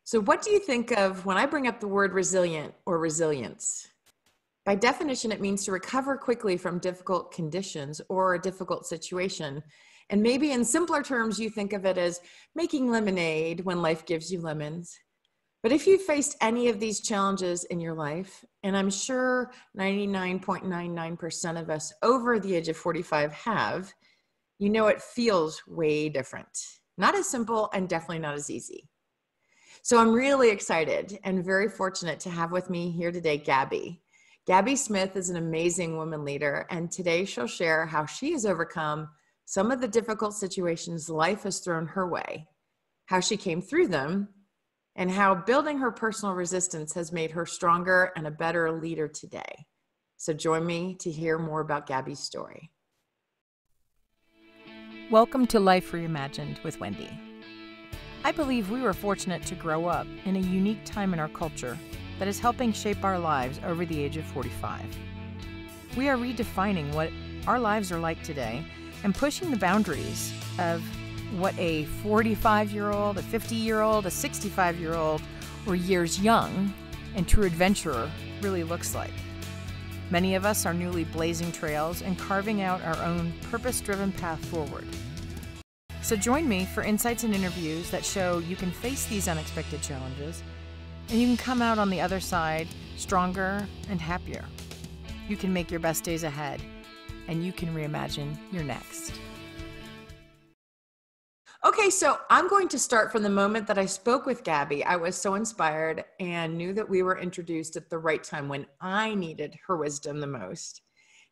So what do you think of when I bring up the word resilient or resilience? By definition, it means to recover quickly from difficult conditions or a difficult situation. And maybe in simpler terms, you think of it as making lemonade when life gives you lemons. But if you faced any of these challenges in your life, and I'm sure 99.99% of us over the age of 45 have, you know it feels way different. Not as simple and definitely not as easy. So I'm really excited and very fortunate to have with me here today, Gabbe. Gabbe Smith is an amazing woman leader, and today she'll share how she has overcome some of the difficult situations life has thrown her way, how she came through them, and how building her personal resistance has made her stronger and a better leader today. So join me to hear more about Gabbe's story. Welcome to Life Reimagined with Wendy. I believe we were fortunate to grow up in a unique time in our culture that is helping shape our lives over the age of 45. We are redefining what our lives are like today and pushing the boundaries of what a 45-year-old, a 50-year-old, a 65-year-old, or years young and true adventurer really looks like. Many of us are newly blazing trails and carving out our own purpose-driven path forward. So join me for insights and interviews that show you can face these unexpected challenges and you can come out on the other side stronger and happier. You can make your best days ahead and you can reimagine your next. Okay, so I'm going to start from the moment that I spoke with Gabbe. I was so inspired and knew that we were introduced at the right time when I needed her wisdom the most.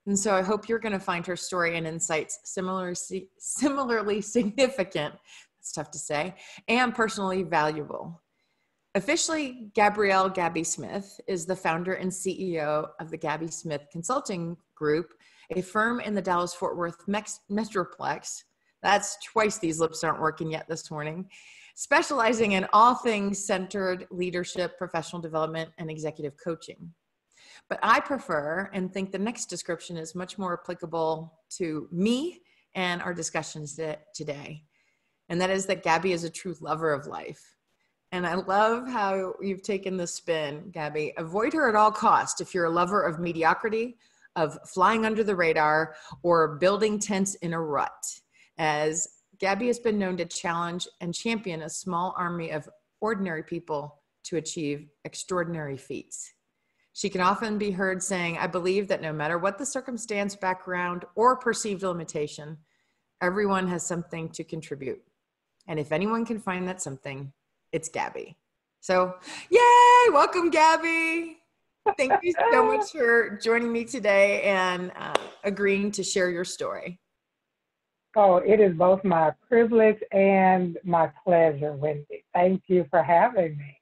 And so I hope you're going to find her story and insights similarly significant, that's tough to say, and personally valuable. Officially, Gabbe Smith is the founder and CEO of the Gabbe Smith Consulting Group, a firm in the Dallas-Fort Worth Metroplex. That's twice these lips aren't working yet this morning, specializing in all things centered leadership, professional development, and executive coaching. But I prefer and think the next description is much more applicable to me and our discussions today. And that is that Gabbe is a true lover of life. And I love how you've taken the spin, Gabbe. Avoid her at all costs if you're a lover of mediocrity, of flying under the radar, or building tents in a rut. As Gabbe has been known to challenge and champion a small army of ordinary people to achieve extraordinary feats. She can often be heard saying, I believe that no matter what the circumstance, background, or perceived limitation, everyone has something to contribute. And if anyone can find that something, it's Gabbe. So, yay! Welcome, Gabbe. Thank you so much for joining me today and agreeing to share your story. Oh, it is both my privilege and my pleasure, Wendy. Thank you for having me.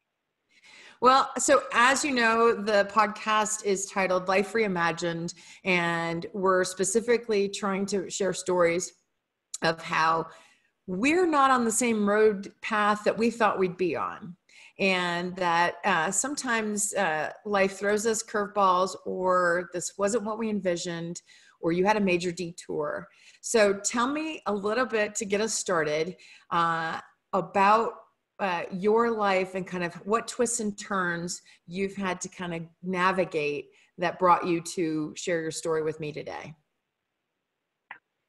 Well, so as you know, the podcast is titled Life Reimagined, and we're specifically trying to share stories of how we're not on the same road path that we thought we'd be on. And that sometimes life throws us curveballs, or this wasn't what we envisioned, or you had a major detour. So tell me a little bit to get us started about your life and kind of what twists and turns you've had to kind of navigate that brought you to share your story with me today.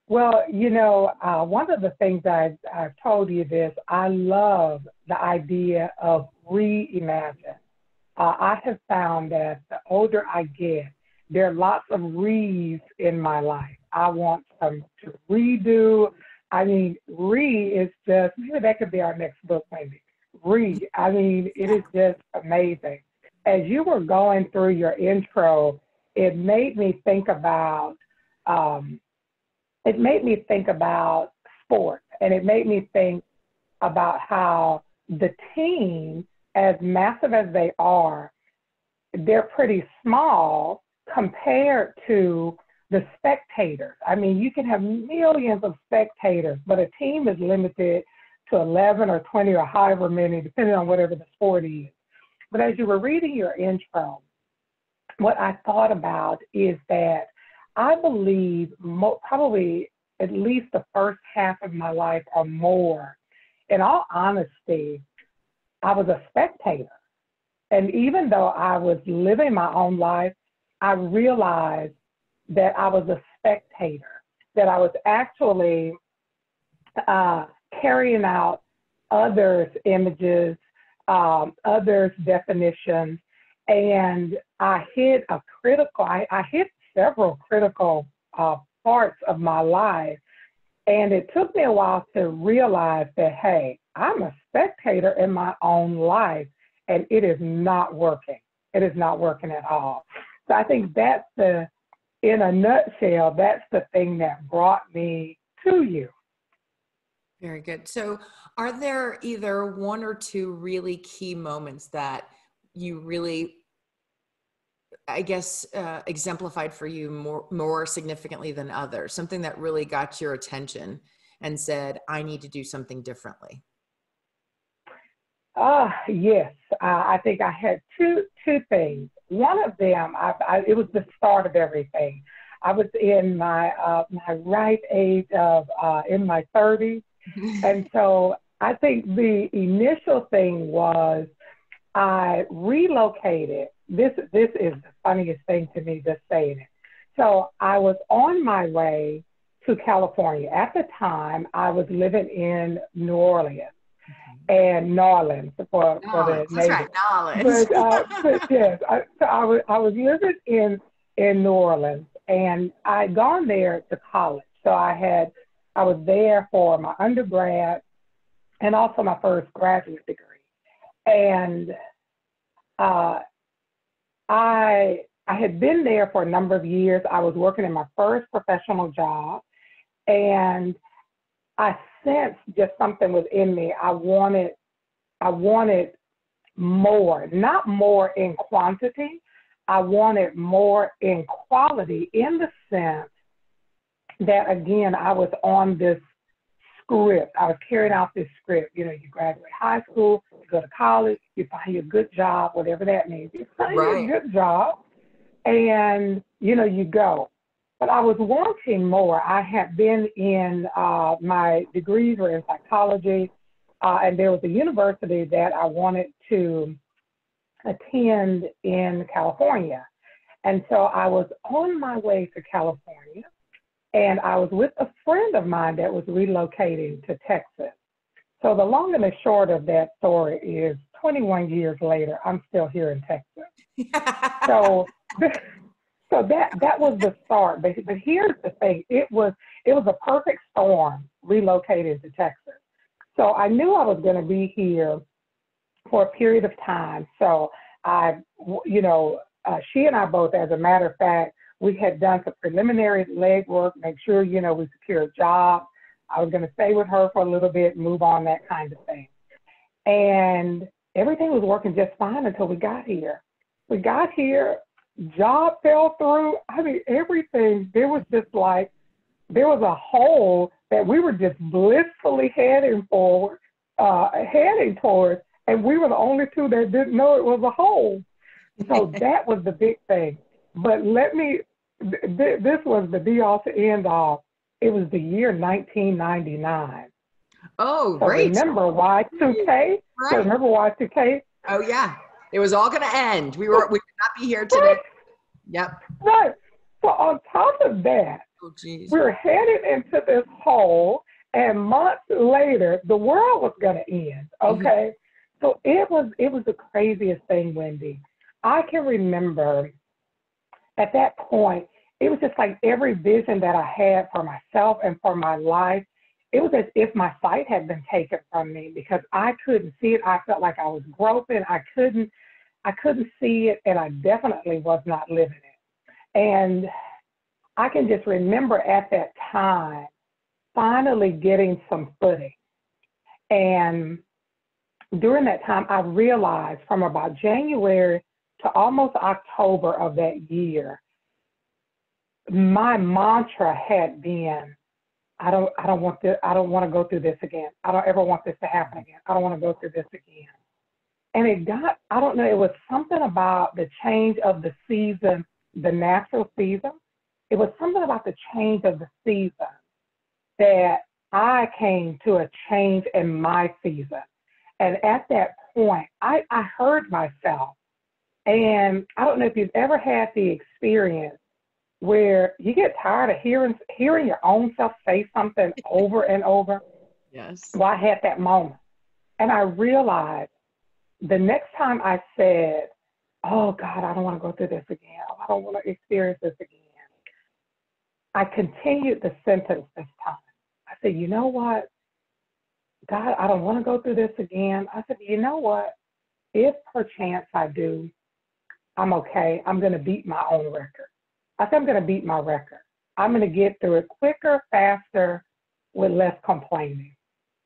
Well, you know, one of the things I've told you this, I love the idea of reimagine. I have found that the older I get, there are lots of re's in my life. I want some to redo. I mean, is just, maybe that could be our next book, maybe. I mean, it is just amazing. As you were going through your intro, it made me think about sports, and it made me think about how the team, as massive as they are, they're pretty small compared to the spectators. I mean, you can have millions of spectators, but a team is limited to 11 or 20 or however many, depending on whatever the sport is. But as you were reading your intro, what I thought about is that I believe probably at least the first half of my life or more, in all honesty, I was a spectator. And even though I was living my own life, I realized that I was a spectator, that I was actually carrying out others' images, others' definitions, and I hit several critical parts of my life. And it took me a while to realize that, hey, I'm a spectator in my own life, and it is not working. It is not working at all. So I think in a nutshell, that's the thing that brought me to you. Very good. So are there either one or two really key moments that you really, I guess, exemplified for you more significantly than others? Something that really got your attention and said, I need to do something differently? Yes. I think I had two things. One of them, it was the start of everything. I was in my ripe age of in my 30s. And so I think the initial thing was I relocated. This is the funniest thing to me, just saying it. So I was on my way to California. At the time, I was living in New Orleans and Narland for the natives. Right, but yes, I was living in New Orleans, and I'd gone there to college. So I was there for my undergrad and also my first graduate degree. And I had been there for a number of years. I was working in my first professional job, and I sensed just something within me. I wanted more, not more in quantity. I wanted more in quality, in the sense that, again, I was on this script. I was carrying out this script. You know, you graduate high school, you go to college, you find you a good job, whatever that means. You find you a good job, and, you know, you go. But I was wanting more. I had been in, my degrees were in psychology, and there was a university that I wanted to attend in California. And so I was on my way to California, and I was with a friend of mine that was relocating to Texas. So the long and the short of that story is 21 years later, I'm still here in Texas. So that was the start. But here's the thing. It was a perfect storm relocating to Texas. So I knew I was going to be here for a period of time. So she and I both, as a matter of fact, we had done some preliminary legwork, make sure, you know, we secure a job. I was going to stay with her for a little bit, move on, that kind of thing. And everything was working just fine until we got here. We got here, job fell through. I mean, everything, there was a hole that we were just blissfully heading towards, and we were the only two that didn't know it was a hole. So that was the big thing. But this was the be all to end all. It was the year 1999. Oh, so great. Remember Y2K? Right. So remember Y2K? Oh, yeah. It was all going to end. We could not be here today. Right. Yep. Right. So on top of that, we're headed into this hole, and months later, the world was going to end. Okay. So it was the craziest thing, Wendy. I can remember at that point, it was just like every vision that I had for myself and for my life, it was as if my sight had been taken from me, because I couldn't see it. I felt like I was groping. I couldn't see it, and I definitely was not living it. And I can just remember at that time finally getting some footing. And during that time, I realized from about January to almost October of that year, my mantra had been, I don't want to go through this again. I don't ever want this to happen again. I don't want to go through this again. And it was something about the change of the season, the natural season. It was something about the change of the season that I came to a change in my season. And at that point, I heard myself. And I don't know if you've ever had the experience where you get tired of hearing your own self say something over and over. Yes. Well, I had that moment. And I realized the next time I said, oh God, I don't want to go through this again. Oh, I don't want to experience this again. I continued the sentence this time. I said, you know what? God, I don't want to go through this again. I said, you know what? If perchance I do, I'm okay. I'm going to beat my own record. I said, I'm going to beat my record. I'm going to get through it quicker, faster, with less complaining.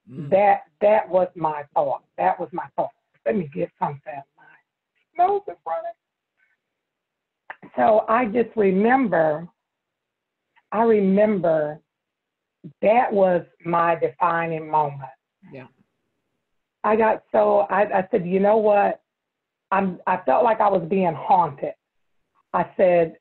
That was my thought. That was my thought. Let me get something. My nose is running. So I just remember, that was my defining moment. Yeah. I said, you know what? I felt like I was being haunted. I said,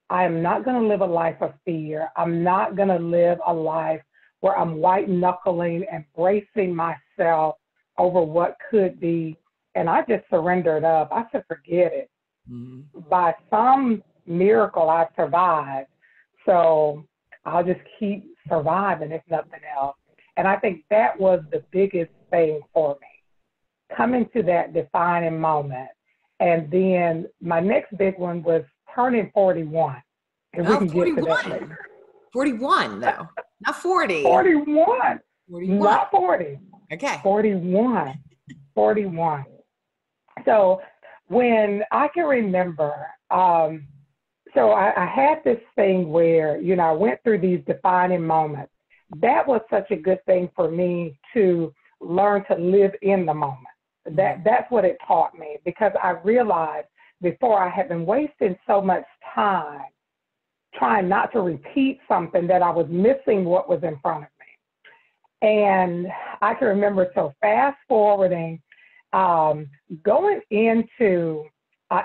I am not going to live a life of fear. I'm not going to live a life where I'm white knuckling and bracing myself over what could be. And I just surrendered up. I said, forget it. By some miracle, I survived. So I'll just keep surviving, if nothing else. And I think that was the biggest thing for me, coming to that defining moment. And then my next big one was turning 41. And we can 41. Get to that later. 41, though, not 40. 41. 41. Not 40. Okay. 41. 41. So when I can remember, so I had this thing where, you know, I went through these defining moments. That was such a good thing for me to learn to live in the moment. That's what it taught me, because I realized before I had been wasting so much time trying not to repeat something that I was missing what was in front of me. And I can remember, so fast forwarding, going into,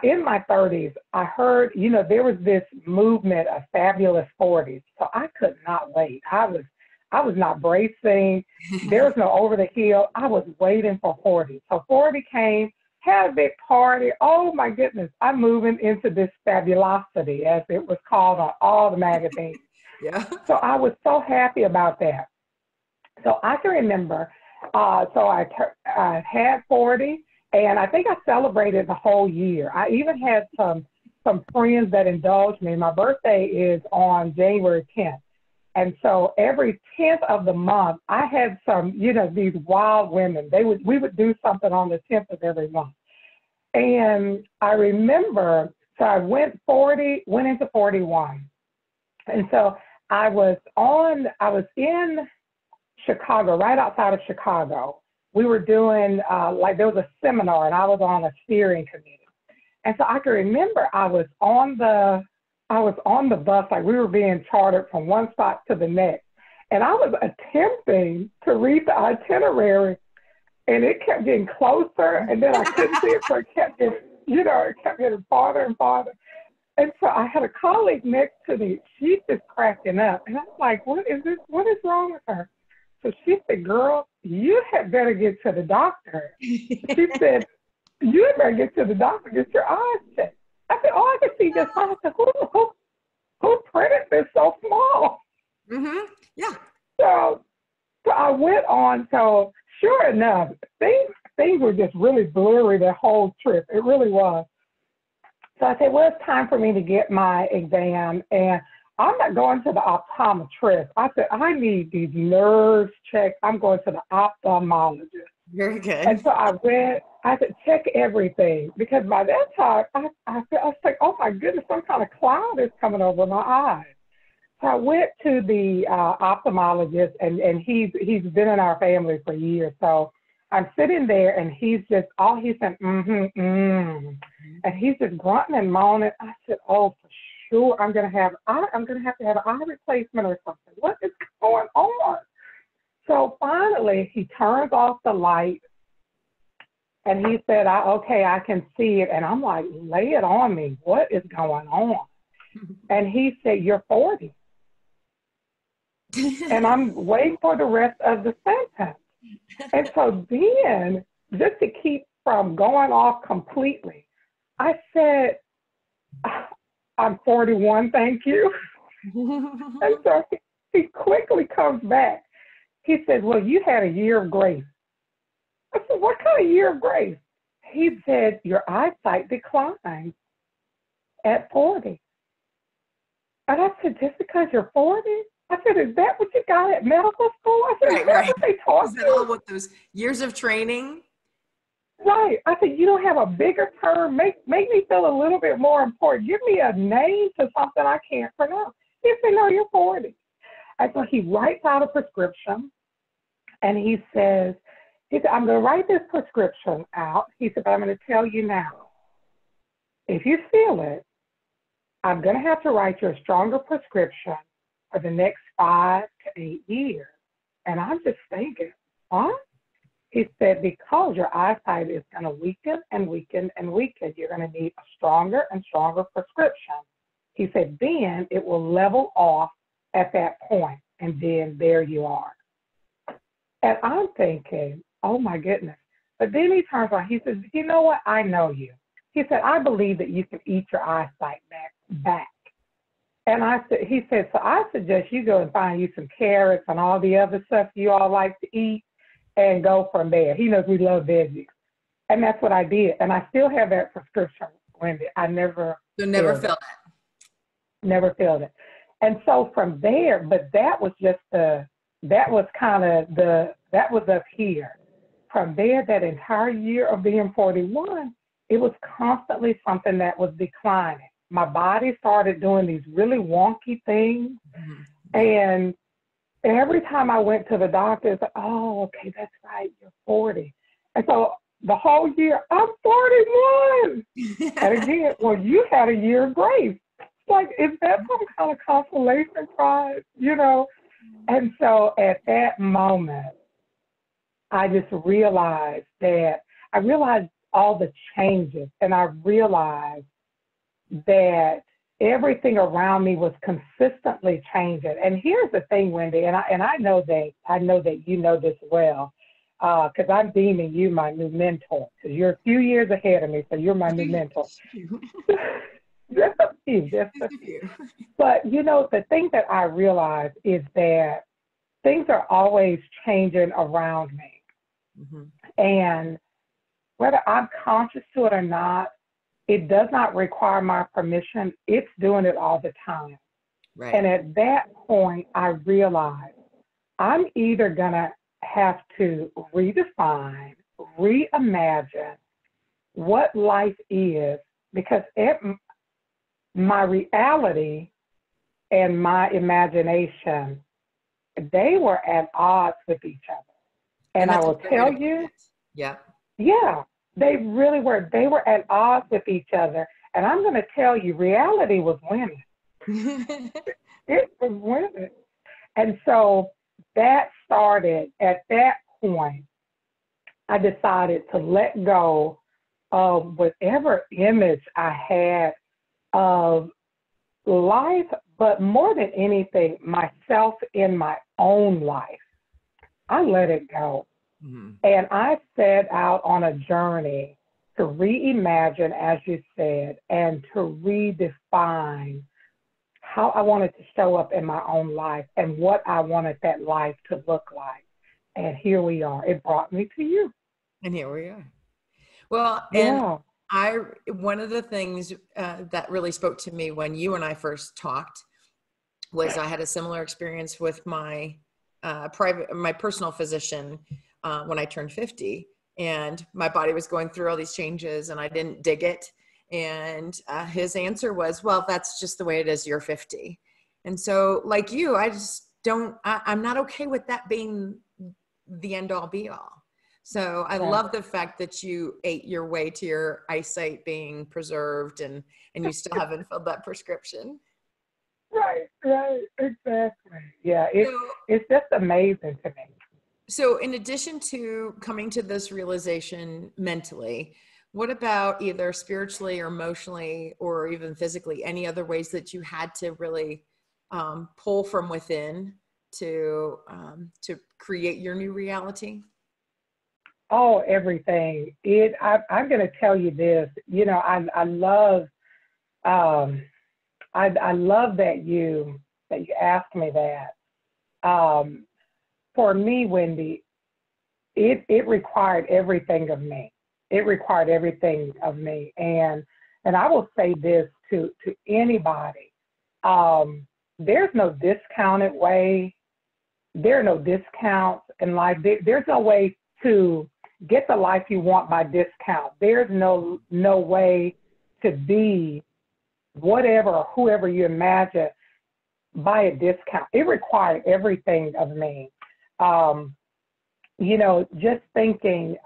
in my 30s, I heard, you know, there was this movement of fabulous 40s. So I could not wait. I was not bracing. There was no over the hill. I was waiting for 40. So 40 came, had a big party. Oh my goodness. I'm moving into this fabulosity, as it was called on all the magazines. Yeah. So I was so happy about that. So I can remember, so I had 40, and I think I celebrated the whole year. I even had some friends that indulged me. My birthday is on January 10th. And so every 10th of the month, I had some, you know, these wild women. We would do something on the 10th of every month. And I remember, so I went into 41. And so I was in Chicago, right outside of Chicago. We were doing, there was a seminar, and I was on a steering committee. And so I can remember I was on the bus, like we were being chartered from one spot to the next. And I was attempting to read the itinerary, and it kept getting closer, and then I couldn't see it, so it kept getting farther and farther. And so I had a colleague next to me. She's just cracking up. And I was like, what is this? What is wrong with her? So she said, girl, you had better get to the doctor. She said, you had better get to the doctor, get your eyes checked. I said, oh, I can see just fine. I said, who printed this so small? Mm-hmm. Yeah. So I went on. So sure enough, things were just really blurry that whole trip. It really was. So I said, well, it's time for me to get my exam. And I'm not going to the optometrist. I said, I need these nerves checked. I'm going to the ophthalmologist. Very good. And so I said, check everything. Because by that time, I was like, oh my goodness, some kind of cloud is coming over my eyes. So I went to the ophthalmologist, and he's been in our family for years. So I'm sitting there, and he's just, all he said, and he's just grunting and moaning. I said, oh, for sure, I'm gonna have to have an eye replacement or something. What is going on? So finally, he turns off the light, and he said, okay, I can see it. And I'm like, lay it on me. What is going on? And he said, you're 40. And I'm waiting for the rest of the sentence. And so then, just to keep from going off completely. I said, I'm 41, thank you. And so he quickly comes back. He said, well, you had a year of grace. I said, what kind of year of grace? He said, your eyesight declines at 40. And I said, just because you're 40? I said, is that what you got at medical school? I said, is that what they taught you? Is that all what those years of training? Right. I said, you don't have a bigger term. Make me feel a little bit more important. Give me a name to something I can't pronounce. He said, no, you're 40. And so he writes out a prescription, and he said, I'm going to write this prescription out. He said, but I'm going to tell you now, if you feel it, I'm going to have to write you a stronger prescription for the next 5 to 8 years. And I'm just thinking, huh? He said, because your eyesight is going to weaken and weaken and weaken, you're going to need a stronger and stronger prescription. He said, then it will level off at that point, and then there you are. And I'm thinking, oh my goodness. But then he turns around, he says, you know what? I know you. He said, I believe that you can eat your eyesight back. And he said, so I suggest you go and find you some carrots and all the other stuff you all like to eat and go from there. He knows we love veggies. And that's what I did. And I still have that prescription, Wendy. I never filled it. Never filled it. And so from there, but that was up here. From there, that entire year of being 41, it was constantly something that was declining. My body started doing these really wonky things. Mm-hmm. And every time I went to the doctor, it's like, oh, okay, that's right, you're 40. And so the whole year, I'm 41. And again, well, you had a year of grace. Like, is that some kind of consolation prize, you know? And so at that moment, I just realized all the changes, and I realized that everything around me was consistently changing. And here's the thing, Wendy, and I know that you know this well, because I'm deeming you my new mentor, because you're a few years ahead of me, so you're my new mentor. Just a few. But, you know, the thing that I realized is that things are always changing around me. Mm-hmm. And whether I'm conscious to it or not, it does not require my permission. It's doing it all the time. Right. And at that point, I realized I'm either going to have to redefine, reimagine what life is, because my reality and my imagination, they were at odds with each other. And I will tell you, yeah, they really were. They were at odds with each other. And I'm going to tell you, reality was winning. It was winning. And so that started at that point. I decided to let go of whatever image I had of life, but more than anything, myself in my own life. I let it go. Mm-hmm. And I set out on a journey to reimagine, as you said, and to redefine how I wanted to show up in my own life and what I wanted that life to look like. And here we are. It brought me to you. And here we are. Well, yeah. And one of the things that really spoke to me when you and I first talked was I had a similar experience with my personal physician when I turned 50, and my body was going through all these changes and I didn't dig it. And his answer was, well, that's just the way it is. You're 50. And so like you, I'm not okay with that being the end all be all. So I love the fact that you ate your way to your eyesight being preserved and you still haven't filled that prescription. Right, exactly. Yeah, it's just amazing to me. So in addition to coming to this realization mentally, what about either spiritually or emotionally or even physically, any other ways that you had to really pull from within to create your new reality? Oh, everything. I'm going to tell you this. You know, I love I love that you asked me that. For me, Wendy, it required everything of me. It required everything of me, and I will say this to anybody: there's no discounted way. There are no discounts in life. There's no way to get the life you want by discount. There's no way to be whatever or whoever you imagine by a discount. It required everything of me. You know, just thinking,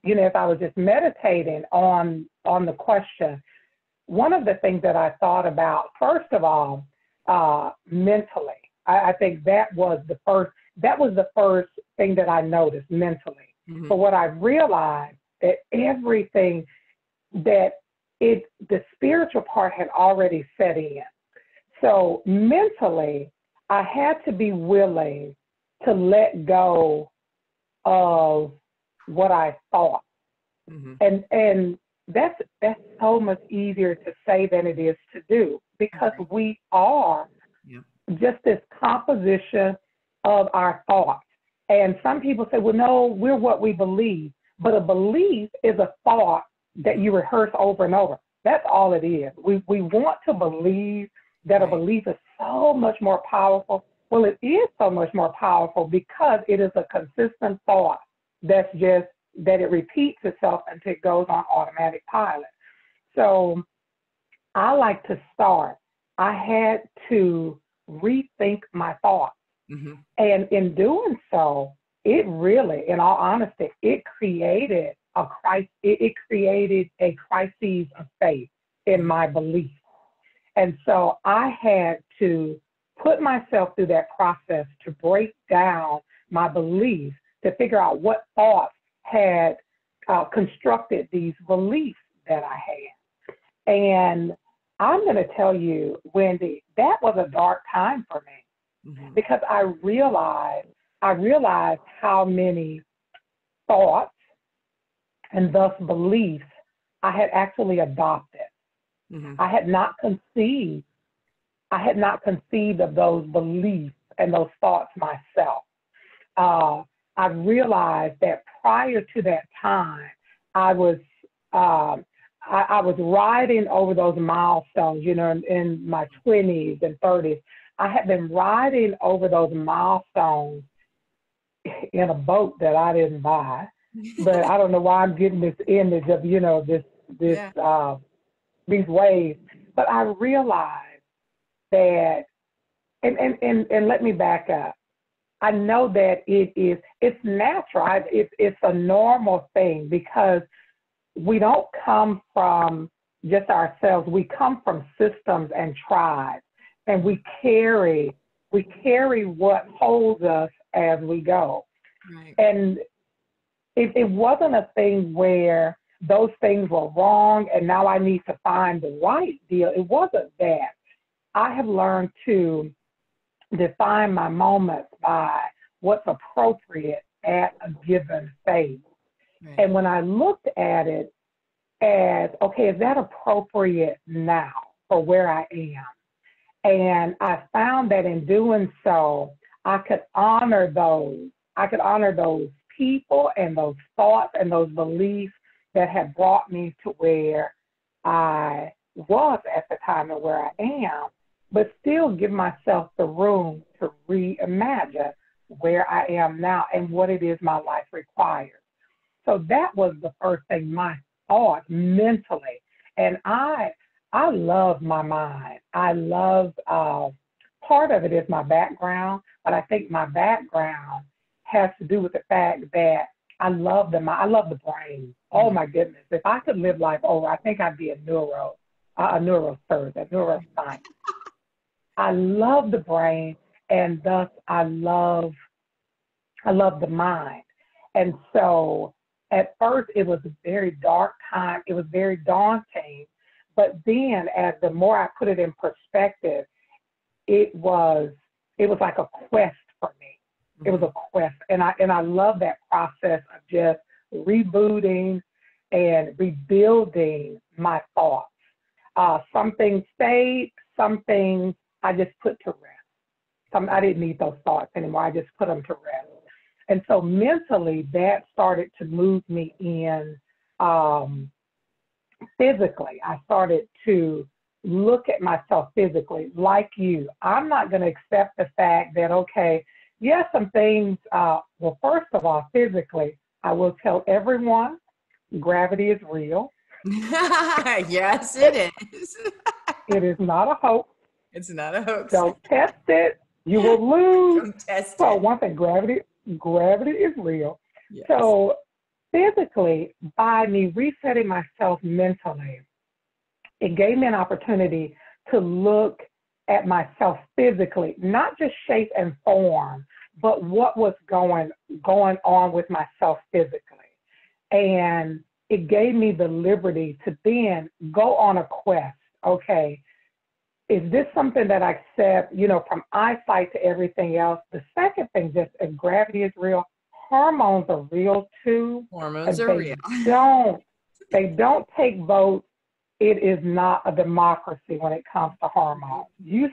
you know, if I was just meditating on the question, one of the things that I thought about, first of all, mentally, I think that was the first thing that I noticed mentally. Mm-hmm. But what I realized that everything that the spiritual part had already set in. So mentally, I had to be willing to let go of what I thought. Mm-hmm. And that's so much easier to say than it is to do, because we are just this composition of our thoughts. And some people say, well, no, we're what we believe. But a belief is a thought that you rehearse over and over. That's all it is. We want to believe that a belief is so much more powerful. Well, it is so much more powerful because it is a consistent thought that's just that it repeats itself until it goes on automatic pilot. So I like to start. I had to rethink my thoughts. Mm-hmm. And in doing so, it really, in all honesty, it created a crisis. It created a crisis of faith in my belief. And so I had to put myself through that process to break down my beliefs, to figure out what thoughts had constructed these beliefs that I had. And I'm going to tell you, Wendy, that was a dark time for me, mm-hmm. because I realized how many thoughts and thus beliefs I had actually adopted. Mm-hmm. I had not conceived of those beliefs and those thoughts myself. I realized that prior to that time, I was riding over those milestones, you know, in my 20s and 30s. I had been riding over those milestones in a boat that I didn't buy, but I don't know why I'm getting this image of, you know, these waves. But I realized that, and let me back up. I know that it's natural. It's a normal thing, because we don't come from just ourselves. We come from systems and tribes, and we carry what holds us as we go. Right. And it wasn't a thing where those things were wrong and now I need to find the right deal. It wasn't that. I have learned to define my moments by what's appropriate at a given phase. Right. And when I looked at it as, okay, is that appropriate now for where I am? And I found that in doing so, I could honor those people and those thoughts and those beliefs that had brought me to where I was at the time and where I am, but still give myself the room to reimagine where I am now and what it is my life requires. So that was the first thing, my thoughts mentally. And I love my mind. I love, part of it is my background, but I think my background has to do with the fact that I love the mind. I love the brain. Oh my goodness. If I could live life over, I think I'd be a neurosurgeon, a neuroscientist. I love the brain, and thus I love the mind. And so at first it was a very dark time. It was very daunting. But then as the more I put it in perspective, it was like a quest for me. It was a quest. And I love that process of just rebooting and rebuilding my thoughts. Some things stayed, some things I just put to rest. I didn't need those thoughts anymore. I just put them to rest. And so mentally, that started to move me in physically. I started to look at myself physically like you. I'm not going to accept the fact that, okay, yes, some things, well, first of all, physically, I will tell everyone gravity is real. Yes, it is. It is not a hoax. It's not a hoax. Don't test it. You will lose. Don't test So it. one thing, gravity is real. Yes. So physically, by me resetting myself mentally, it gave me an opportunity to look at myself physically, not just shape and form, but what was going on with myself physically. And it gave me the liberty to then go on a quest. Okay, is this something that I accept, from eyesight to everything else? The second thing, just as gravity is real, hormones are real too. Hormones are real. They don't take votes. It is not a democracy when it comes to hormones. You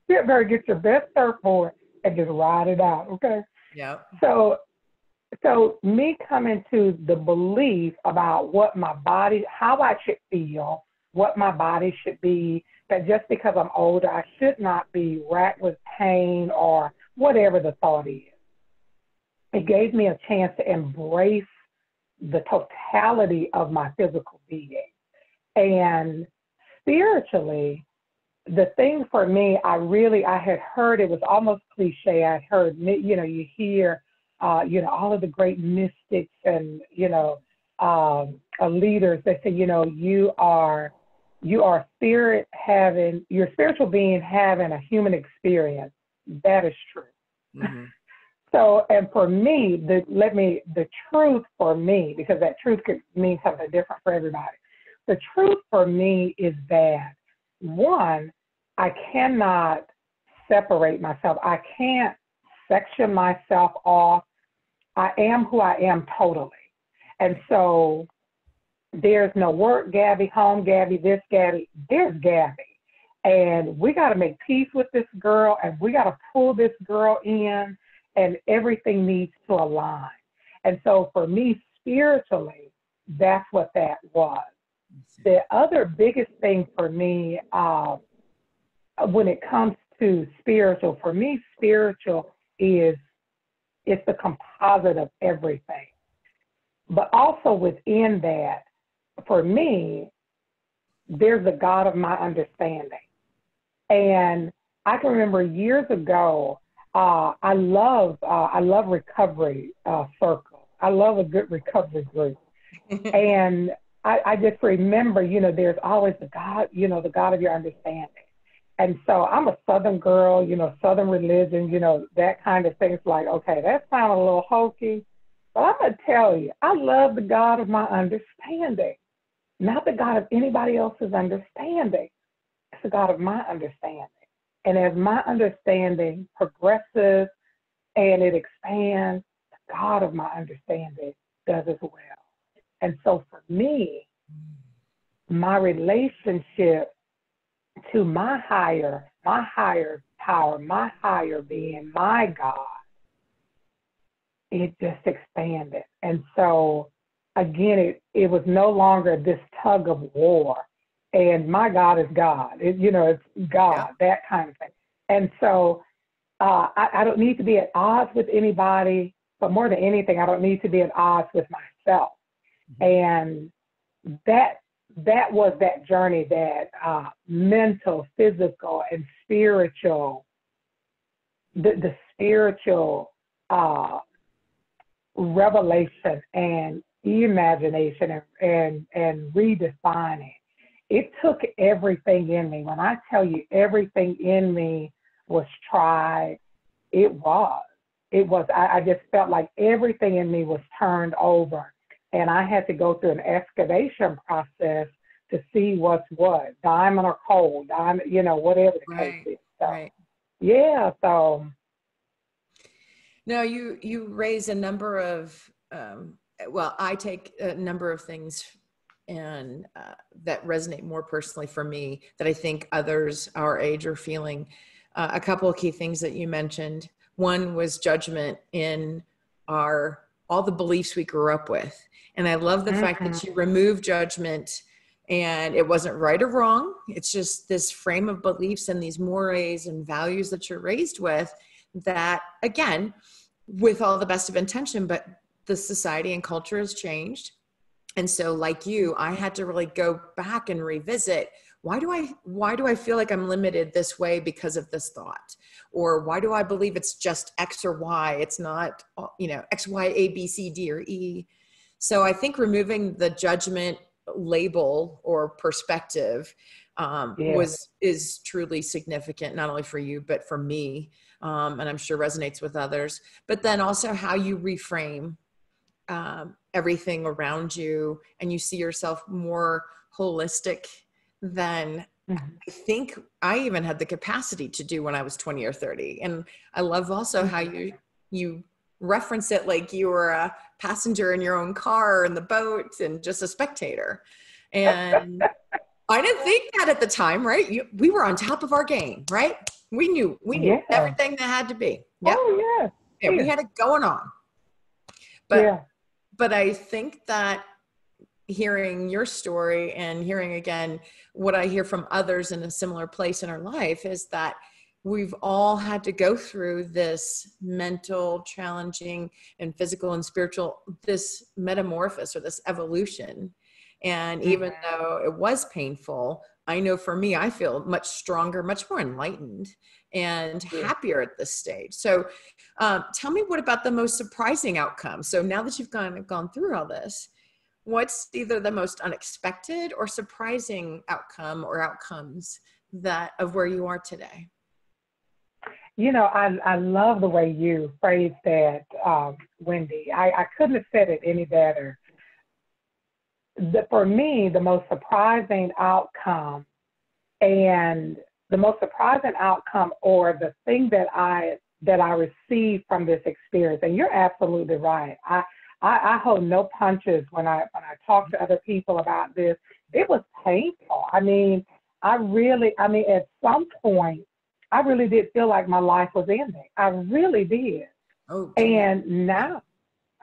better get your best surfboard and just ride it out, okay? Yeah. So me coming to the belief about what my body, how I should feel, what my body should be, that just because I'm older, I should not be racked with pain or whatever the thought is. It gave me a chance to embrace the totality of my physical being. And spiritually, the thing for me, I had heard, it was almost cliche. I heard, you hear, all of the great mystics and, leaders that say, you are your spiritual being having a human experience. That is true. Mm-hmm. So, and for me, the truth for me, because that truth could mean something different for everybody. The truth for me is that, one, I cannot separate myself. I can't section myself off. I am who I am totally. And so there's no work Gabby, home Gabby, this Gabby, there's Gabby. And we got to make peace with this girl, and we got to pull this girl in, and everything needs to align. And so for me, spiritually, that's what that was. The other biggest thing for me, when it comes to spiritual, for me, spiritual it's the composite of everything. But also within that, for me, there's a God of my understanding. And I can remember years ago, I love recovery circles. I love a good recovery group. And I just remember, there's always the God, the God of your understanding. And so I'm a Southern girl, Southern religion, that kind of thing. It's like, okay, that sounds a little hokey. But I'm going to tell you, I love the God of my understanding, not the God of anybody else's understanding. It's the God of my understanding. And as my understanding progresses and it expands, the God of my understanding does as well. And so for me, my relationship to my higher power, my higher being, my God, it just expanded. And so again, it was no longer this tug of war. And my God is God. It's God, that kind of thing. And so I don't need to be at odds with anybody, but more than anything, I don't need to be at odds with myself. And that was that journey, that mental, physical, and spiritual, the spiritual revelation and imagination and redefining. It took everything in me. When I tell you everything in me was tried, it was. I just felt like everything in me was turned over. And I had to go through an excavation process to see what's what, diamond or coal, whatever the case is. So, right. Yeah, so. No, you raise a number of well, I take a number of things and that resonate more personally for me that I think others our age are feeling. A couple of key things that you mentioned. One was judgment in all the beliefs we grew up with. And I love the fact that you remove judgment, and it wasn't right or wrong. It's just this frame of beliefs and these mores and values that you're raised with that, again, with all the best of intention, but the society and culture has changed. And so like you, I had to really go back and revisit, why do I feel like I'm limited this way because of this thought? Or why do I believe it's just X or Y? It's not, X, Y, A, B, C, D, or E. So I think removing the judgment label or perspective is truly significant, not only for you, but for me. And I'm sure resonates with others, but then also how you reframe everything around you, and you see yourself more holistic than I think I even had the capacity to do when I was 20 or 30. And I love also how you reference it like you were a passenger in your own car in the boat and just a spectator. And I didn't think that at the time, right? We were on top of our game, right? We knew everything that had to be. Yep. Oh, yeah. We had it going on. But I think that hearing your story and hearing again what I hear from others in a similar place in our life is that we've all had to go through this mental, challenging, and physical and spiritual, this metamorphosis or this evolution. And even though it was painful, I know for me, I feel much stronger, much more enlightened and happier at this stage. So tell me, what about the most surprising outcome? So now that you've gone through all this, what's either the most unexpected or surprising outcome or outcomes of where you are today? I love the way you phrased that, Wendy. I couldn't have said it any better. For me, the most surprising outcome or the thing that I received from this experience, and you're absolutely right. I hold no punches when I talk to other people about this. It was painful. At some point, I really did feel like my life was ending. I really did. Oh, and now,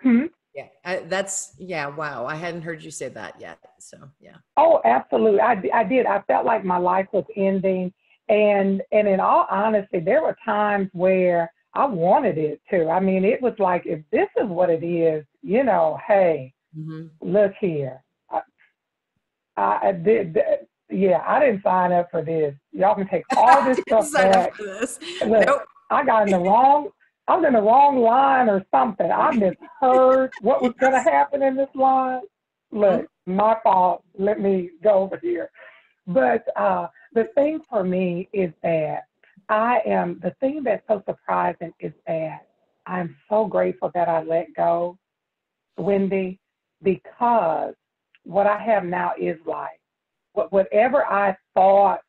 wow. I hadn't heard you say that yet. So, yeah. Oh, absolutely. I did. I felt like my life was ending. And in all honesty, there were times where I wanted it to. It was like, if this is what it is, hey, look here. I didn't sign up for this. Y'all can take all this stuff back. Look, nope. I was in the wrong line or something. I misheard what was going to happen in this line. Look, my fault. Let me go over here. But the thing for me is that the thing that's so surprising is that I'm so grateful that I let go, Wendy, because what I have now is life. Whatever I thought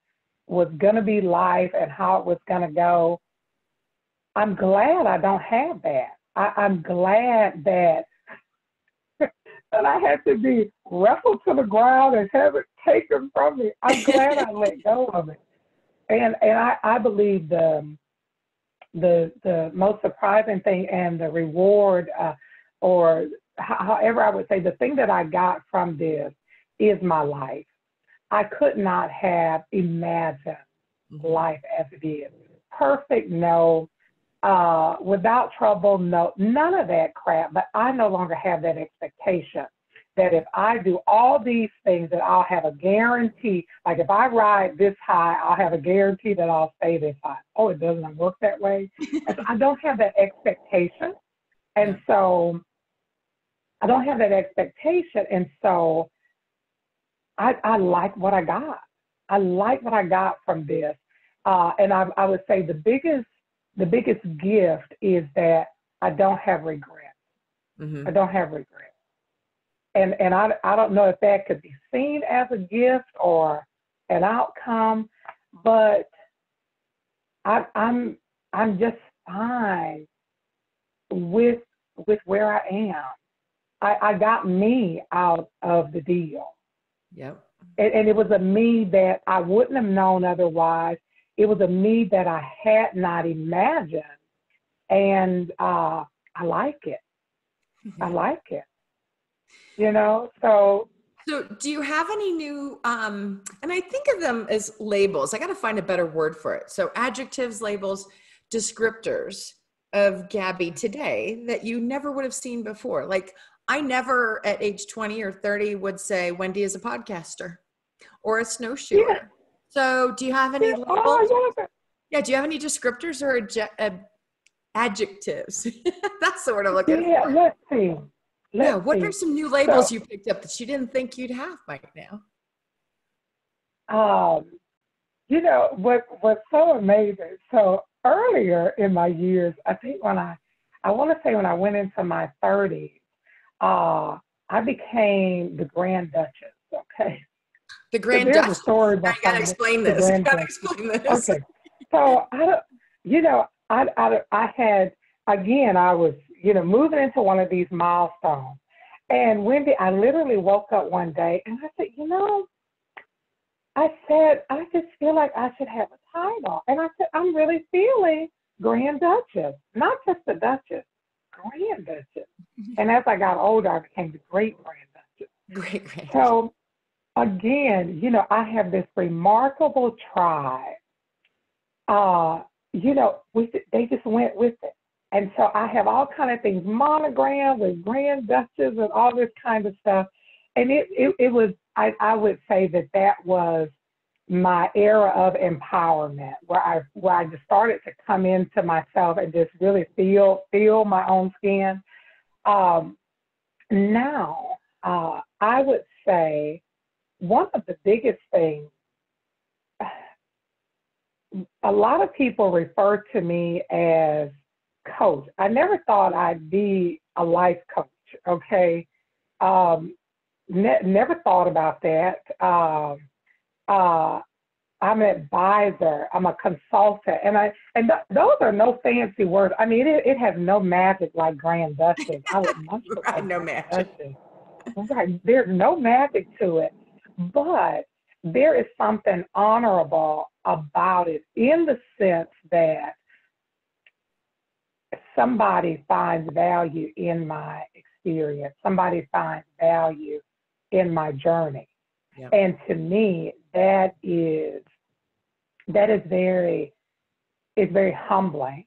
was going to be life and how it was going to go, I'm glad I don't have that. I'm glad that I had to be wrestled to the ground and have it taken from me. I'm glad I let go of it. And I believe the most surprising thing and the reward, or however I would say, the thing that I got from this is my life. I could not have imagined life as it is. Perfect, no. Without trouble, no. None of that crap. But I no longer have that expectation that if I do all these things, that I'll have a guarantee. Like if I ride this high, I'll have a guarantee that I'll stay this high. Oh, it doesn't work that way. And so I don't have that expectation. And so I don't have that expectation. And so I like what I got. I like what I got from this. And I would say the biggest gift is that I don't have regrets. I don't have regrets. And I don't know if that could be seen as a gift or an outcome, but I'm just fine with where I am. I got me out of the deal. Yep. And it was a me that I wouldn't have known otherwise. It was a me that I had not imagined. And I like it. I like it. You know, so do you have any new, and I think of them as labels. I got to find a better word for it. So adjectives, labels, descriptors of Gabbe today that you never would have seen before. Like I never at age 20 or 30 would say Wendy is a podcaster or a snowshoer. yeah. So do you have any labels? Oh, Yeah. Do you have any descriptors or adjectives? That's the word I'm looking for. Let's see. What are some new labels you picked up that you didn't think you'd have by now? You know, what's so amazing. So earlier in my years, I think when I want to say when I went into my 30s, I became the Grand Duchess, okay? The Grand Duchess. Duchess. I gotta explain this. Okay. So I don't, you know, I was, you know, moving into one of these milestones. And Wendy, I literally woke up one day and I said, you know, I just feel like I should have a title. And I said, I'm really feeling Grand Duchess, not just the Duchess, Grand Duchess. And as I got older, I became the Great Grand Duchess. Great Grand Duchess. So again, you know, I have this remarkable tribe. You know, they just went with it. And so I have all kind of things monogrammed with Grand Duchess and all this kind of stuff. And it was, I would say that was my era of empowerment, where I just started to come into myself and just really feel my own skin. Now, I would say one of the biggest things, a lot of people refer to me as coach. I never thought I'd be a life coach, okay? Never thought about that. I'm an advisor, I'm a consultant, and those are no fancy words. I mean, it has no magic like Grand Duchess. I would much prefer no magic. Right, there's no magic to it, but there is something honorable about it in the sense that somebody finds value in my experience. Somebody finds value in my journey. Yep. And to me, that is very humbling.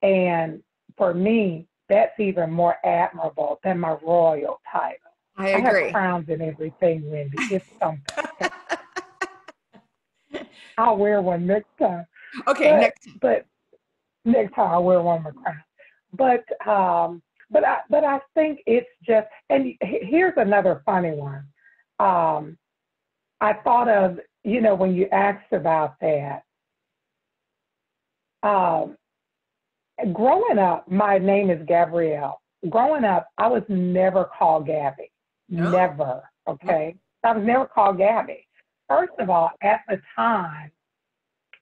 And for me, that's even more admirable than my royal title. I agree. I have crowns and everything, Wendy. It's something. I'll wear one next time. Okay, but next time I'll wear one with crown. But I think it's just, and here's another funny one. I thought of, you know, when you asked about that, growing up, my name is Gabrielle. Growing up, I was never called Gabbe. No. Never, okay? I was never called Gabbe. First of all, at the time,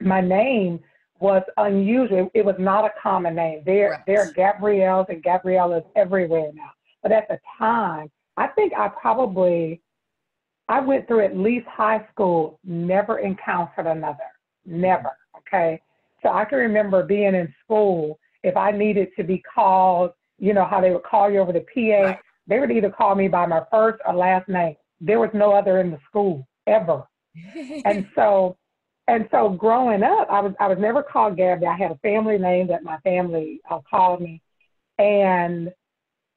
my name was unusual. It was not a common name. There are Gabrielles and Gabriellas everywhere now. But at the time, I think I went through at least high school, never encountered another. Never, okay? So I can remember being in school, if I needed to be called, you know how they would call you over the PA, right. They would either call me by my first or last name. There was no other in the school, ever. And so growing up, I was never called Gabbe. I had a family name that my family called me. And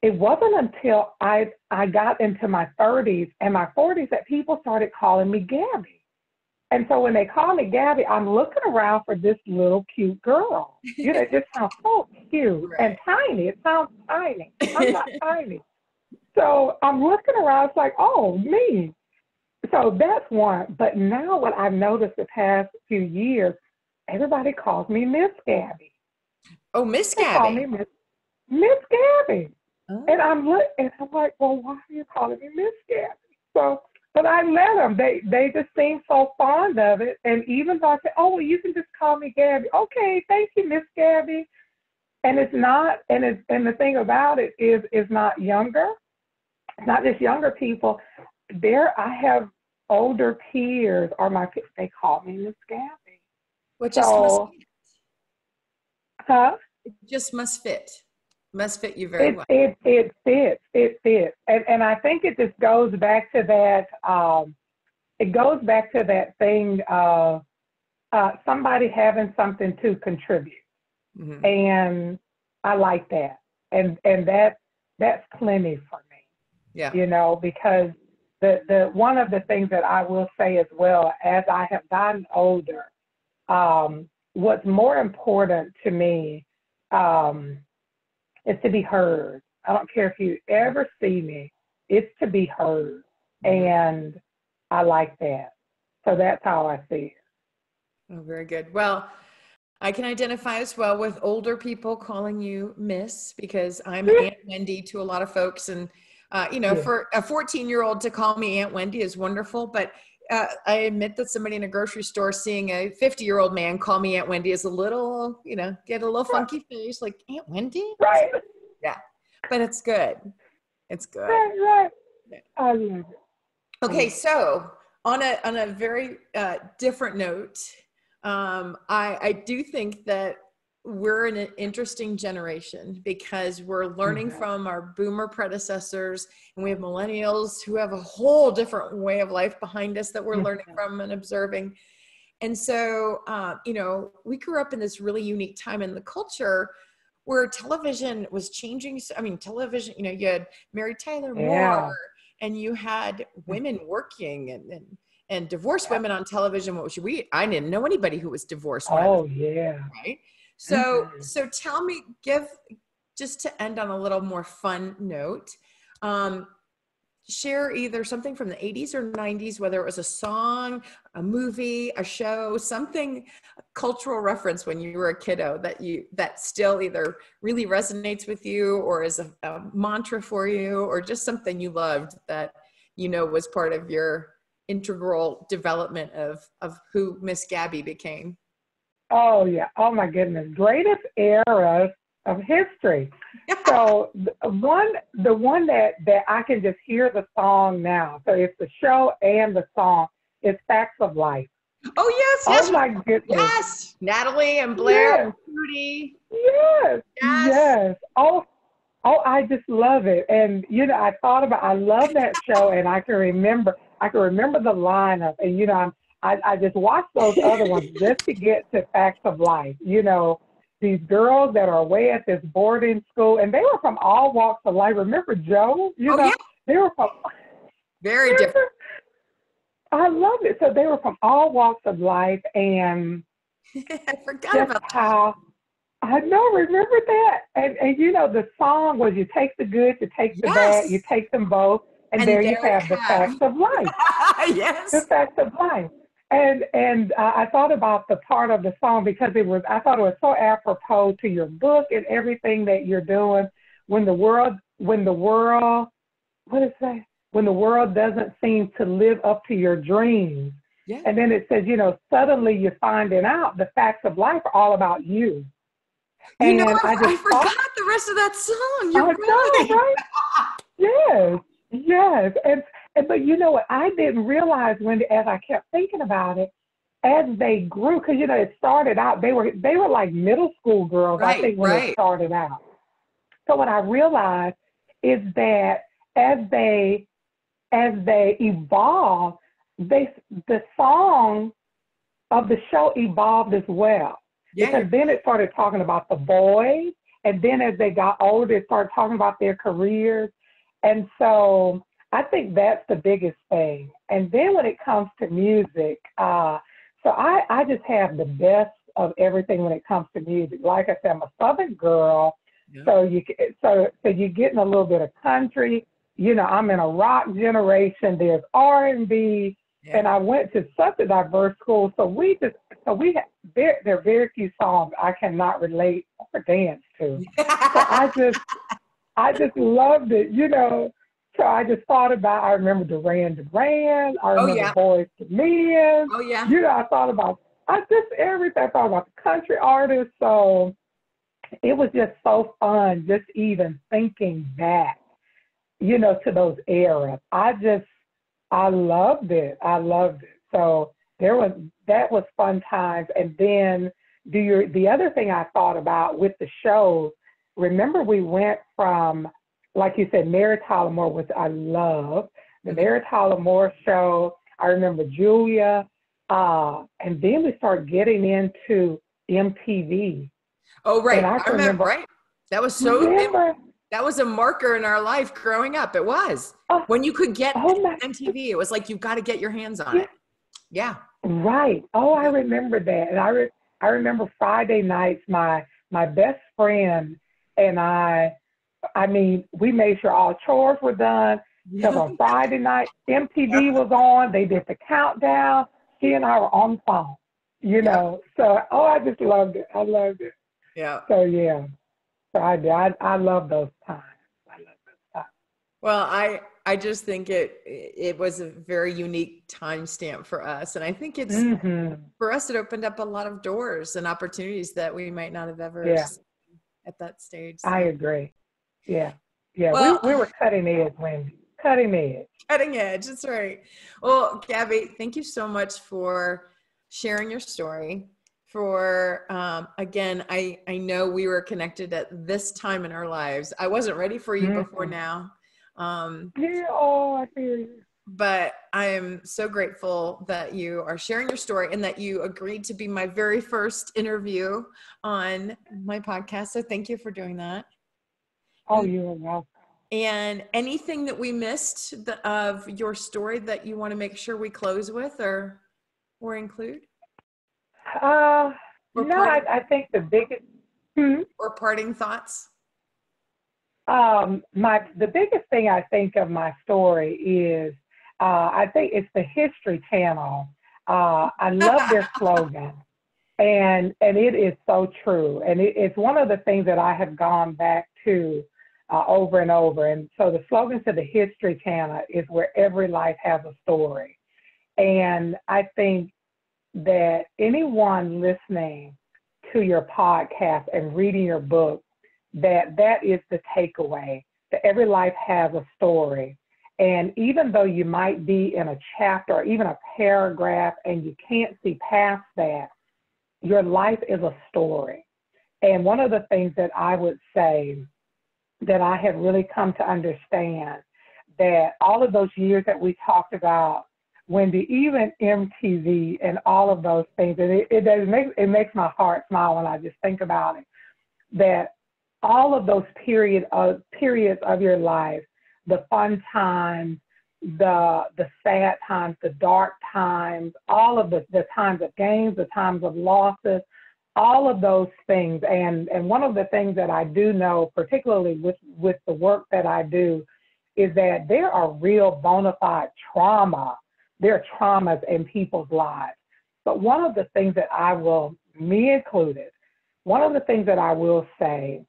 it wasn't until I got into my 30s and my 40s that people started calling me Gabbe. And so when they call me Gabbe, I'm looking around for this little cute girl. You know, it just sounds so cute and tiny. It sounds tiny. I'm not tiny. So I'm looking around, it's like, oh, me. So that's one. But now what I've noticed the past few years, everybody calls me Miss Gabbe. Oh, Miss Gabbe. They call me Miss Gabbe. Oh. And I'm like, well, why are you calling me Miss Gabbe? So, but I let them. They just seem so fond of it. And even though I say, oh, well, you can just call me Gabbe. Okay, thank you, Miss Gabbe. And it's not, and the thing about it is it's not younger. not just younger people. I have older peers, or they call me Miss Gabbe. Which just must fit. Huh? It just must fit. Must fit you very well. It fits. And I think it just goes back to that, it goes back to that thing of somebody having something to contribute. Mm-hmm. And I like that. And that's plenty for me. Yeah. You know, because the one of the things that I will say as well, as I have gotten older, what's more important to me is to be heard. I don't care if you ever see me, it's to be heard. Mm-hmm. And I like that. So that's how I see it. Oh, very good. Well, I can identify as well with older people calling you Miss, because I'm Aunt Wendy to a lot of folks. And, for a 14-year-old to call me Aunt Wendy is wonderful. But I admit that somebody in a grocery store seeing a 50-year-old man call me Aunt Wendy is a little, get a little funky face, like, Aunt Wendy? Right. Yeah. But it's good. It's good. Right. I love it. Okay. So on a very different note, I do think that we're in an interesting generation because we're learning mm-hmm. from our boomer predecessors, and we have millennials who have a whole different way of life behind us that we're mm-hmm. learning from and observing. And so, we grew up in this really unique time in the culture where television was changing. I mean, television, you had Mary Tyler Moore, and you had women working and divorced women on television. I didn't know anybody who was divorced. Right. So, mm-hmm. so tell me, just to end on a little more fun note, share either something from the 80s or 90s, whether it was a song, a movie, a show, something, a cultural reference when you were a kiddo that still either really resonates with you or is a mantra for you, or just something you loved that, was part of your integral development of who Miss Gabbe became. Oh yeah. Oh my goodness. Greatest eras of history. So the one that I can just hear the song now. So it's the show and the song. It's Facts of Life. Oh yes. Oh my goodness. Yes. Natalie and Blair and Trudy. Yes. Oh, I just love it. And I love that show, and I can remember the lineup, and I just watched those other ones just to get to Facts of Life. These girls that are away at this boarding school, and they were from all walks of life. Remember Joe? They were from very different. I love it. So they were from all walks of life, and I forgot about how. I know, remember that? And the song was, you take the good, you take the bad, you take them both, and there you have the facts of life. Yes. The facts of life. And I thought about the part of the song because I thought it was so apropos to your book and everything that you're doing. When the world doesn't seem to live up to your dreams. Yeah. And then it says, suddenly you're finding out the facts of life are all about you. I forgot the rest of that song. You're right. Yes. But you know what? I didn't realize, Wendy, as I kept thinking about it, as they grew, because it started out, they were like middle school girls, I think, when it started out. So what I realized is that as they evolved, the song of the show evolved as well. Yeah. Because then it started talking about the boys, and then as they got older, it started talking about their careers. And so I think that's the biggest thing. And then when it comes to music, so I just have the best of everything when it comes to music. Like I said, I'm a Southern girl, so you're getting a little bit of country. I'm in a rock generation. There's R&B, and I went to such a diverse school. There are very few songs I cannot relate or dance to. So I just loved it, So I just thought about, I remember Duran. I remember Boys to Men. Oh, yeah. I thought about, everything. I thought about the country artists. So it was just so fun, just even thinking back to those eras. I loved it. I loved it. So that was fun times. And then the other thing I thought about with the shows, remember we went from, like you said, Mary Tyler Moore, which I love, the Mary Tyler Moore show. I remember Julia. And then we started getting into MTV. Oh, right. And I remember, right? That was that was a marker in our life growing up. It was. When you could get MTV, it was like, you've got to get your hands on it. Yeah. Right. Oh, I remember that. And I remember Friday nights, my best friend and we made sure all chores were done. Because on Friday night, MTV was on. They did the countdown. She and I were on the phone, So, I just loved it. I loved it. Yeah. So, yeah. So I love those times. Well, I just think it was a very unique timestamp for us. And I think it's, for us, it opened up a lot of doors and opportunities that we might not have ever seen at that stage. So. I agree. Yeah. Yeah. Well, we were cutting edge, Wendy. Cutting edge. Cutting edge. That's right. Well, Gabbe, thank you so much for sharing your story. For, again, I know we were connected at this time in our lives. I wasn't ready for you before now. I hear you. But I am so grateful that you are sharing your story and that you agreed to be my very first interview on my podcast. So thank you for doing that. Oh, you're welcome. And anything that we missed of your story that you want to make sure we close with or include? I think the biggest or parting thoughts. The biggest thing I think of my story is I think it's the History Channel. I love their slogan, and it is so true. And it's one of the things that I have gone back to over and over. And so the slogan to the History Channel is where every life has a story. And I think that anyone listening to your podcast and reading your book, that is the takeaway, that every life has a story. And even though you might be in a chapter or even a paragraph and you can't see past that, your life is a story. And one of the things that I would say that I have really come to understand, that all of those years that we talked about, Wendy, even MTV and all of those things, and it makes my heart smile when I just think about it, that all of those periods of your life, the fun times, the sad times, the dark times, all of the times of gains, the times of losses, all of those things. And one of the things that I do know, particularly with the work that I do, is that there are real bona fide trauma. There are traumas in people's lives. But one of the things that me included, one of the things that I will say,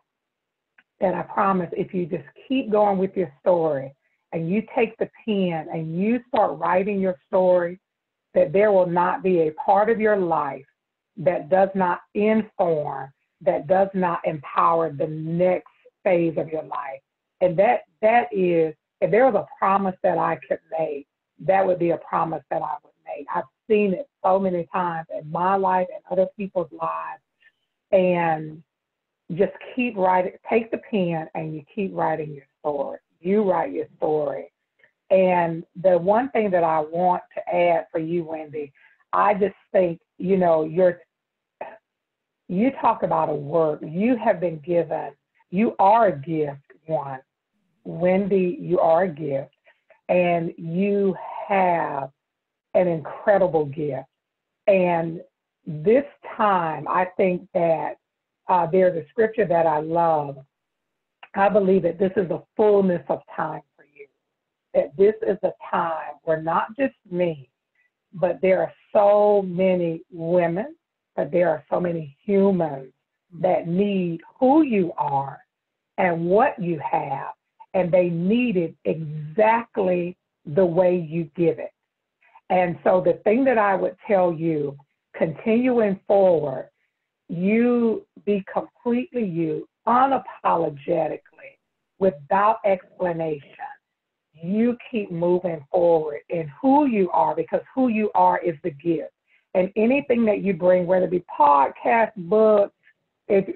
and I promise, if you just keep going with your story and you take the pen and you start writing your story, that there will not be a part of your life that does not inform, that does not empower the next phase of your life. And that is, if there was a promise that I could make, that would be a promise that I would make. I've seen it so many times in my life and other people's lives. And just keep writing, take the pen and you keep writing your story. You write your story. And the one thing that I want to add for you, Wendy, I just think, you talk about a work. You have been given, you are a gift, one. Wendy, you are a gift. And you have an incredible gift. And this time, I think that there's a scripture that I love. I believe that this is the fullness of time for you. That this is a time where not just me, but there are so many women, but there are so many humans that need who you are and what you have, and they need it exactly the way you give it. And so the thing that I would tell you, continuing forward, you be completely you, unapologetically, without explanation. you keep moving forward in who you are, because who you are is the gift. And anything that you bring, whether it be podcast, books,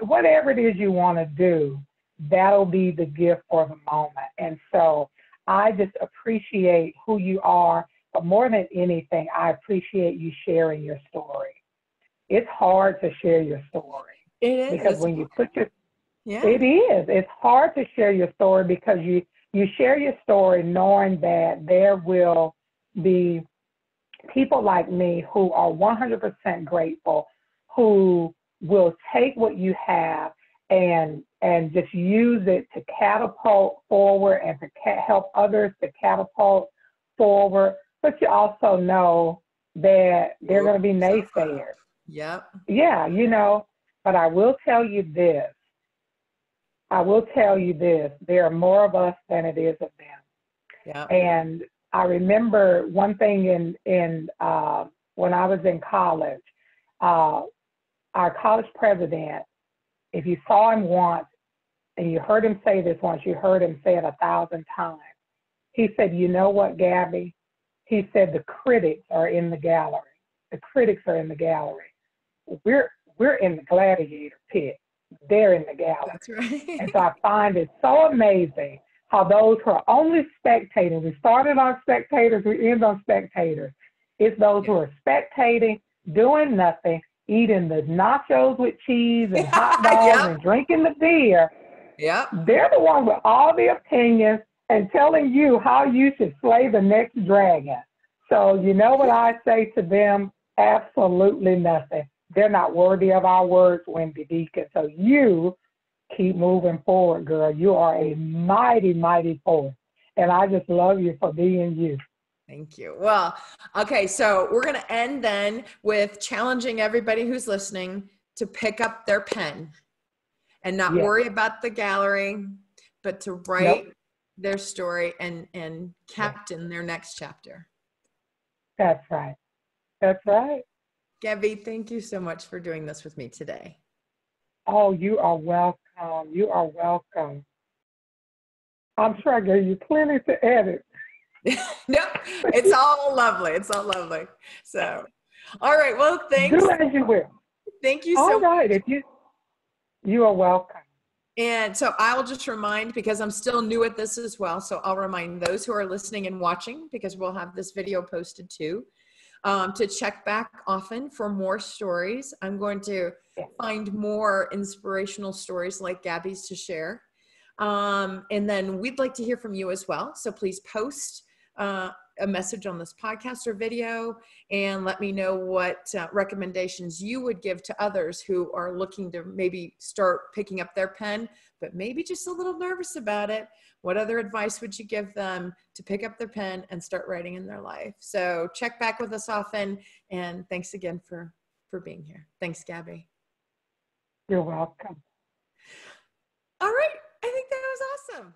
whatever it is you want to do, that'll be the gift for the moment. And so I just appreciate who you are, but more than anything, I appreciate you sharing your story. It's hard to share your story. It is. Because when you put your, yeah. It is. It's hard to share your story because you share your story knowing that there will be people like me who are 100% grateful, who will take what you have and just use it to catapult forward and to help others to catapult forward. But you also know that there are going to be naysayers. Yep. Yeah, you know, but I will tell you this. There are more of us than it is of them. Yeah. And I remember one thing in when I was in college, our college president, if you saw him once and you heard him say this once, you heard him say it 1,000 times. He said, "You know what, Gabby?" He said, "The critics are in the gallery. The critics are in the gallery. We're in the gladiator pit. They're in the gallery." That's right. And so I find it so amazing how those who are only spectating, we started on spectators, we end on spectators. It's those who are spectating, doing nothing, eating the nachos with cheese and hot dogs and drinking the beer. Yep. They're the ones with all the opinions and telling you how you should slay the next dragon. So you know what I say to them? Absolutely nothing. They're not worthy of our words, Wendy Deacon. So you keep moving forward, girl. You are a mighty, mighty force. And I just love you for being you. Thank you. Well, okay, so we're going to end then with challenging everybody who's listening to pick up their pen and not worry about the gallery, but to write their story and captain their next chapter. That's right. That's right. Gabby, thank you so much for doing this with me today. Oh, you are welcome. You are welcome. I'm sure I gave you plenty to edit. Nope, it's all lovely. It's all lovely. So, all right. Well, thanks. Do as you will. Thank you so much. All right. If you are welcome. And so I'll just remind, because I'm still new at this as well, so I'll remind those who are listening and watching, because we'll have this video posted too, to check back often for more stories. I'm going to find more inspirational stories like Gabby's to share. And then we'd like to hear from you as well. So please post a message on this podcast or video and let me know what recommendations you would give to others who are looking to maybe start picking up their pen, but maybe just a little nervous about it. What other advice would you give them to pick up their pen and start writing in their life? So check back with us often. And thanks again for being here. Thanks, Gabby. You're welcome. All right. I think that was awesome.